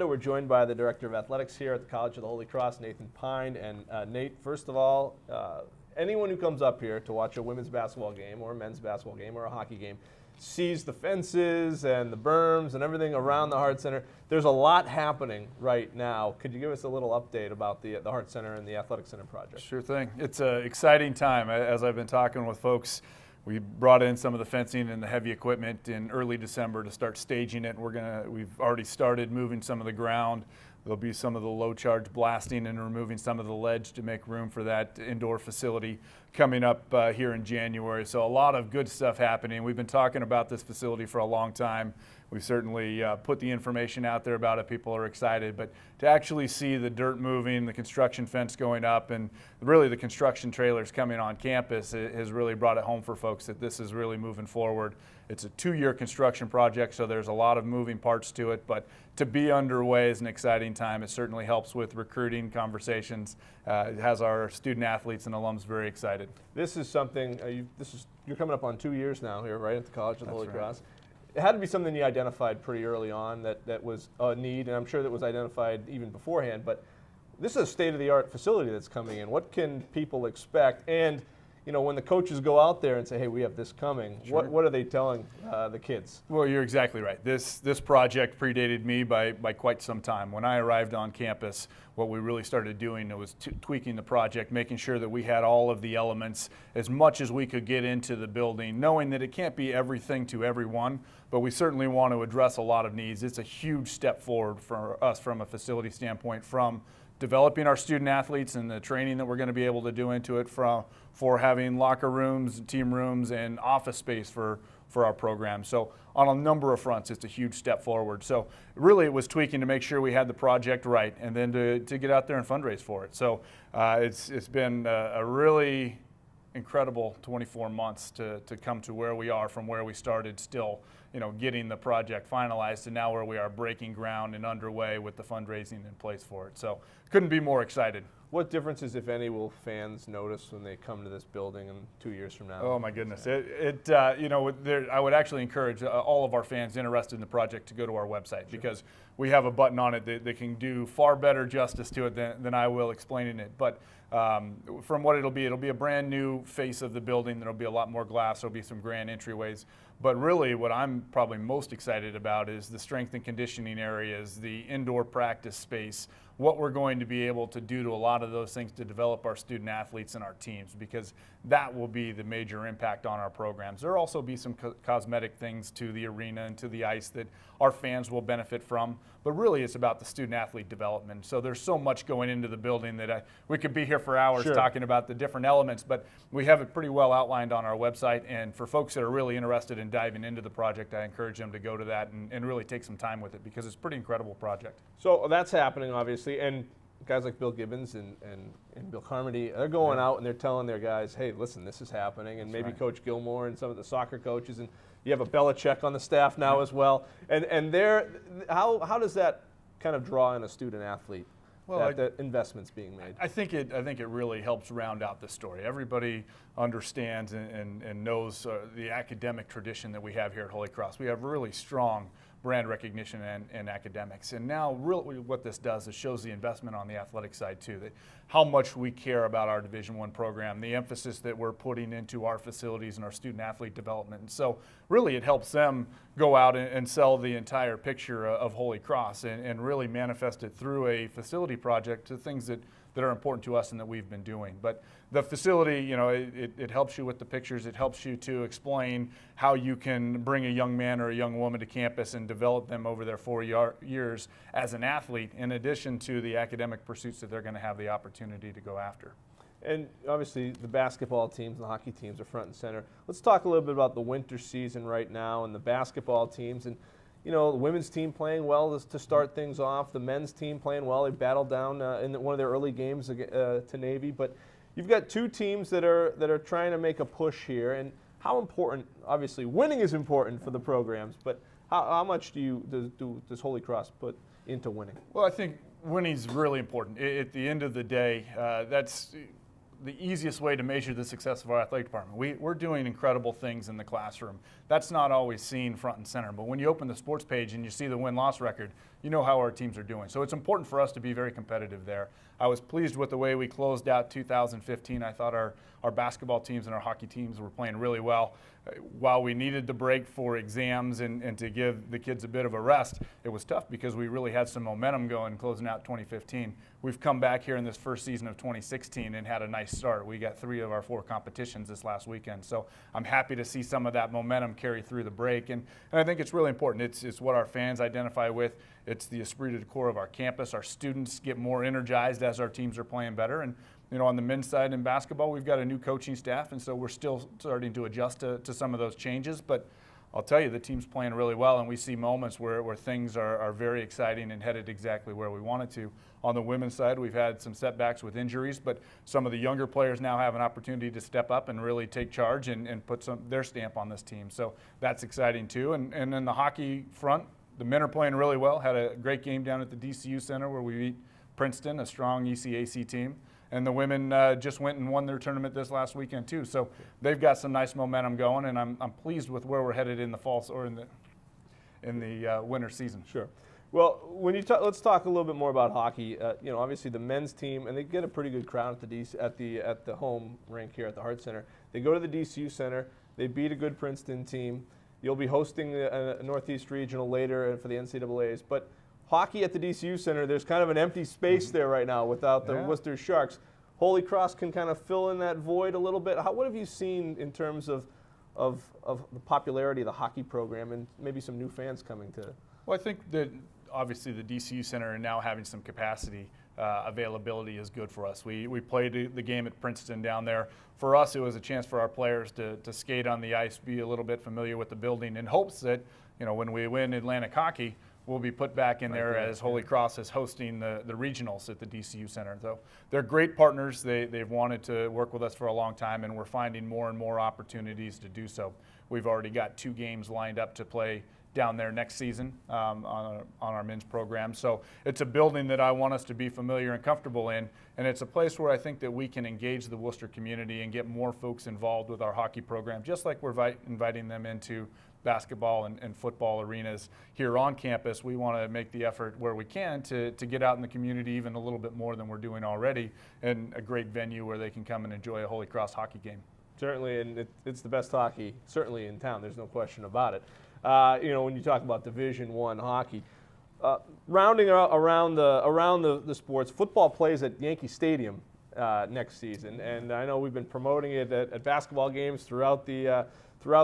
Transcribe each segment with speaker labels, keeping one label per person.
Speaker 1: We're joined by the Director of Athletics here at the College of the Holy Cross, Nathan Pine. And Nate, first of all, anyone who comes up here to watch a women's basketball game or a men's basketball game or a hockey game sees the fences and the berms and everything around the Hart Center. There's a lot happening right now. Could you give us a little update about the Hart Center and the Athletic Center project?
Speaker 2: Sure thing. It's an exciting time. As I've been talking with folks, we brought in some of the fencing and the heavy equipment in early December to start staging it. We've already started moving some of the ground. There'll be some of the low charge blasting and removing some of the ledge to make room for that indoor facility coming up here in January. So a lot of good stuff happening. We've been talking about this facility for a long time. We've certainly put the information out there about it. People are excited, but to actually see the dirt moving, the construction fence going up, and really the construction trailers coming on campus has really brought it home for folks that this is really moving forward. It's a 2-year construction project, so there's a lot of moving parts to it, but to be underway is an exciting time. It certainly helps with recruiting conversations. It has our student athletes and alums very excited.
Speaker 1: This is something, you're coming up on 2 years now here, right, at the College of the Holy
Speaker 2: That's right.
Speaker 1: Cross. It had to be something you identified pretty early on that was a need, and I'm sure that was identified even beforehand, but this is a state-of-the-art facility that's coming in. What can people expect? And you know, when the coaches go out there and say, hey, we have this coming,
Speaker 2: Sure.
Speaker 1: what are they telling the kids?
Speaker 2: Well, you're exactly right. This project predated me by quite some time. When I arrived on campus, what we really started doing was tweaking the project, making sure that we had all of the elements as much as we could get into the building, knowing that it can't be everything to everyone, but we certainly want to address a lot of needs. It's a huge step forward for us from a facility standpoint, from developing our student athletes and the training that we're going to be able to do into it, for having locker rooms, team rooms, and office space for our program. So on a number of fronts, it's a huge step forward. So really it was tweaking to make sure we had the project right and then to get out there and fundraise for it. So it's been a really incredible 24 months to come to where we are from where we started, still getting the project finalized, and now where we are breaking ground and underway with the fundraising in place for it. So couldn't be more excited.
Speaker 1: What differences, if any, will fans notice when they come to this building in 2 years from now?
Speaker 2: Oh my goodness! I would actually encourage all of our fans interested in the project to go to our website, sure, because we have a button on it that can do far better justice to it than I will explaining it. But from what it'll be a brand new face of the building. There'll be a lot more glass. There'll be some grand entryways. But really, what I'm probably most excited about is the strength and conditioning areas, the indoor practice space, what we're going to be able to do to a lot of those things to develop our student athletes and our teams, because that will be the major impact on our programs. There'll also be some cosmetic things to the arena and to the ice that our fans will benefit from, but really it's about the student athlete development. So there's so much going into the building that we could be here for hours, sure, talking about the different elements, but we have it pretty well outlined on our website. And for folks that are really interested in diving into the project, I encourage them to go to that and really take some time with it, because it's a pretty incredible project.
Speaker 1: So that's happening, obviously, and guys like Bill Gibbons and Bill Carmody, they're going out and they're telling their guys, hey, listen, this is happening, and maybe right, Coach Gilmore and some of the soccer coaches, and you have a Belichick on the staff now as well. And how does that kind of draw in a student athlete? Well, that investment's being made.
Speaker 2: I think it really helps round out the story. Everybody understands and knows the academic tradition that we have here at Holy Cross. We have really strong brand recognition and academics. And now really what this does is shows the investment on the athletic side too, that how much we care about our Division I program, the emphasis that we're putting into our facilities and our student athlete development. And so really it helps them go out and sell the entire picture of Holy Cross and really manifest it through a facility project to things that are important to us and that we've been doing. But the facility, it helps you with the pictures. It helps you to explain how you can bring a young man or a young woman to campus and develop them over their 4 years as an athlete, in addition to the academic pursuits that they're going to have the opportunity to go after.
Speaker 1: And obviously the basketball teams and the hockey teams are front and center. Let's talk a little bit about the winter season right now and the basketball teams. And the women's team playing well to start things off. The men's team playing well. They battled down in one of their early games to Navy. But you've got two teams that are trying to make a push here. And how important? Obviously, winning is important for the programs. But how much does Holy Cross put into winning?
Speaker 2: Well, I think winning is really important. At the end of the day, that's the easiest way to measure the success of our athletic department. We're doing incredible things in the classroom. That's not always seen front and center, but when you open the sports page and you see the win-loss record, you know how our teams are doing. So it's important for us to be very competitive there. I was pleased with the way we closed out 2015. I thought our basketball teams and our hockey teams were playing really well. While we needed the break for exams and to give the kids a bit of a rest, it was tough because we really had some momentum going closing out 2015. We've come back here in this first season of 2016 and had a nice start. We got 3 of our 4 competitions this last weekend. So I'm happy to see some of that momentum carry through the break. And I think it's really important. It's what our fans identify with. It's the esprit de corps of our campus. Our students get more energized as our teams are playing better. And you know, on the men's side in basketball, we've got a new coaching staff, and so we're still starting to adjust to some of those changes. But I'll tell you, the team's playing really well, and we see moments where things are very exciting and headed exactly where we want it to. On the women's side, we've had some setbacks with injuries, but some of the younger players now have an opportunity to step up and really take charge and put their stamp on this team. So that's exciting too. And in the hockey front, the men are playing really well. Had a great game down at the DCU Center where we beat Princeton, a strong ECAC team. And the women just went and won their tournament this last weekend too. So they've got some nice momentum going, and I'm pleased with where we're headed in the fall or in the winter season.
Speaker 1: Sure. Well, when you let's talk a little bit more about hockey. You know, obviously the men's team, and they get a pretty good crowd at the home rink here at the Hart Center. They go to the DCU Center. They beat a good Princeton team. You'll be hosting a Northeast Regional later for the NCAAs, but hockey at the DCU Center, there's kind of an empty space there right now without the Worcester Sharks. Holy Cross can kind of fill in that void a little bit. What have you seen in terms of the popularity of the hockey program and maybe some new fans coming to?
Speaker 2: Well, I think that obviously the DCU Center and now having some capacity availability is good for us. We played the game at Princeton down there. For us, it was a chance for our players to skate on the ice, be a little bit familiar with the building, in hopes that, you know, when we win Atlantic hockey, we'll be put back in there as Holy Cross is hosting the regionals at the DCU Center. So they're great partners. They've wanted to work with us for a long time, and we're finding more and more opportunities to do so. We've already got 2 games lined up to play down there next season on our men's program. So it's a building that I want us to be familiar and comfortable in, and it's a place where I think that we can engage the Worcester community and get more folks involved with our hockey program, just like we're inviting them into basketball and football arenas here on campus. We want to make the effort where we can to get out in the community even a little bit more than we're doing already, and a great venue where they can come and enjoy a Holy Cross hockey game.
Speaker 1: Certainly, and it's the best hockey certainly in town. There's no question about it. You know, when you talk about Division I hockey, rounding around the sports, football plays at Yankee Stadium next season, and I know we've been promoting it at basketball games throughout the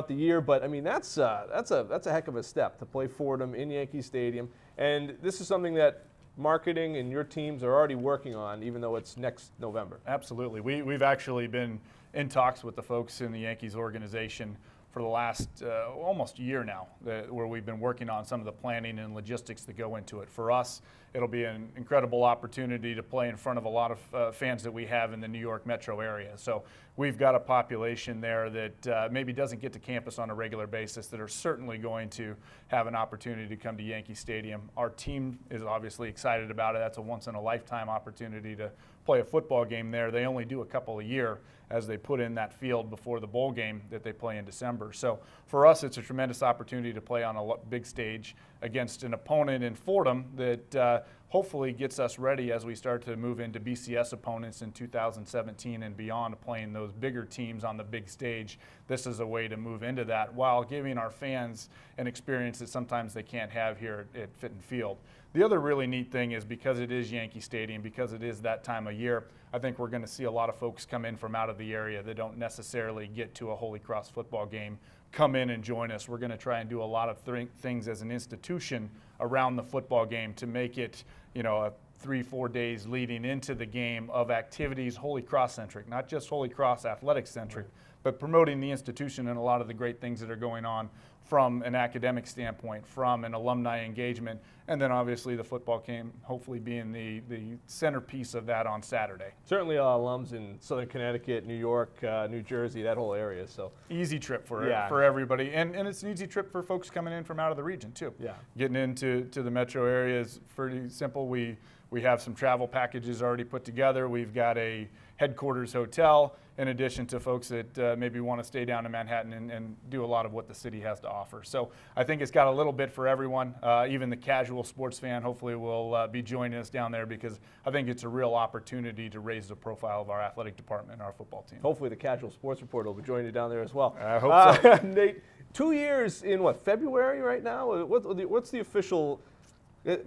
Speaker 1: year. But I mean, that's a heck of a step to play Fordham in Yankee Stadium, and this is something that marketing and your teams are already working on, even though it's next November.
Speaker 2: Absolutely, we've actually been in talks with the folks in the Yankees organization for the last almost year now, where we've been working on some of the planning and logistics that go into it. For us, it'll be an incredible opportunity to play in front of a lot of fans that we have in the New York metro area. So we've got a population there that maybe doesn't get to campus on a regular basis that are certainly going to have an opportunity to come to Yankee Stadium. Our team is obviously excited about it. That's a once-in-a-lifetime opportunity to play a football game there. They only do a couple a year as they put in that field before the bowl game that they play in December. So for us, it's a tremendous opportunity to play on a big stage against an opponent in Fordham that hopefully gets us ready as we start to move into BCS opponents in 2017 and beyond, playing those bigger teams on the big stage. This is a way to move into that while giving our fans an experience that sometimes they can't have here at Fitton Field. The other really neat thing is, because it is Yankee Stadium, because it is that time of year, I think we're going to see a lot of folks come in from out of the area that don't necessarily get to a Holy Cross football game come in and join us. We're going to try and do a lot of things as an institution around the football game to make it, you know, 3-4 days leading into the game of activities Holy Cross centric, not just Holy Cross athletic centric, but promoting the institution and a lot of the great things that are going on from an academic standpoint, from an alumni engagement, and then obviously the football game hopefully being the centerpiece of that on Saturday.
Speaker 1: Certainly alums in Southern Connecticut, New York, New Jersey, that whole area. So
Speaker 2: easy trip for everybody, and it's an easy trip for folks coming in from out of the region too. Yeah, getting into the metro area is pretty simple. We have some travel packages already put together. We've got a headquarters hotel, in addition to folks that maybe want to stay down in Manhattan and do a lot of what the city has to offer. So I think it's got a little bit for everyone. Even the casual sports fan hopefully will be joining us down there, because I think it's a real opportunity to raise the profile of our athletic department and our football team.
Speaker 1: Hopefully the casual sports reporter will be joining you down there as well.
Speaker 2: I hope so.
Speaker 1: Nate, 2 years in what, February right now? What's the official?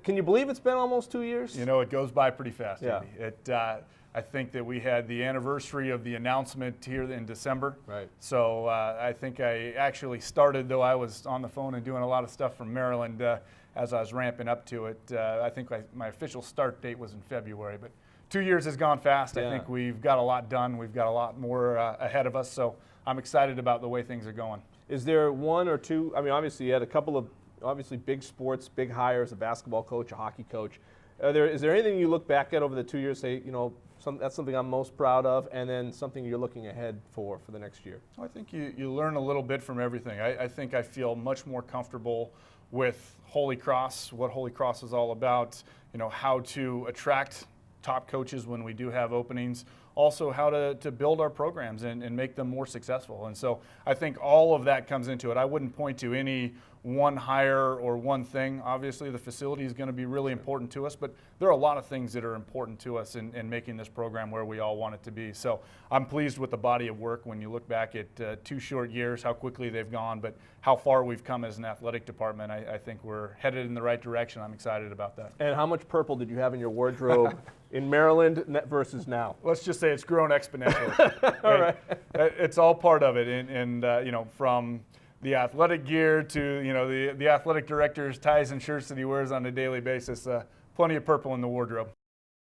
Speaker 1: Can you believe it's been almost 2 years?
Speaker 2: You know, it goes by pretty fast,
Speaker 1: Yeah.
Speaker 2: Andy. I think that we had the anniversary of the announcement here in December.
Speaker 1: Right.
Speaker 2: So I think I actually started, though I was on the phone and doing a lot of stuff from Maryland as I was ramping up to it. I think my official start date was in February, but 2 years has gone fast.
Speaker 1: Yeah.
Speaker 2: I think we've got a lot done. We've got a lot more ahead of us. So I'm excited about the way things are going.
Speaker 1: Is there one or two? I mean, obviously you had a couple of big sports, big hires, a basketball coach, a hockey coach. Is there anything you look back at over the 2 years, say, you know, that's something I'm most proud of, and then something you're looking ahead for the next year?
Speaker 2: I think you learn a little bit from everything. I think I feel much more comfortable with Holy Cross, what Holy Cross is all about, you know, how to attract top coaches when we do have openings, also how to build our programs and make them more successful. And so I think all of that comes into it. I wouldn't point to any one hire or one thing. Obviously the facility is going to be really important to us, but there are a lot of things that are important to us in making this program where we all want it to be. So I'm pleased with the body of work when you look back at 2 short years, how quickly they've gone, but how far we've come as an athletic department. I think we're headed in the right direction. I'm excited about that.
Speaker 1: And how much purple did you have in your wardrobe in Maryland versus now?
Speaker 2: Let's just say it's grown exponentially.
Speaker 1: All right.
Speaker 2: It's all part of it, and you know, from the athletic gear to, you know, the athletic director's ties and shirts that he wears on a daily basis. Plenty of purple in the wardrobe.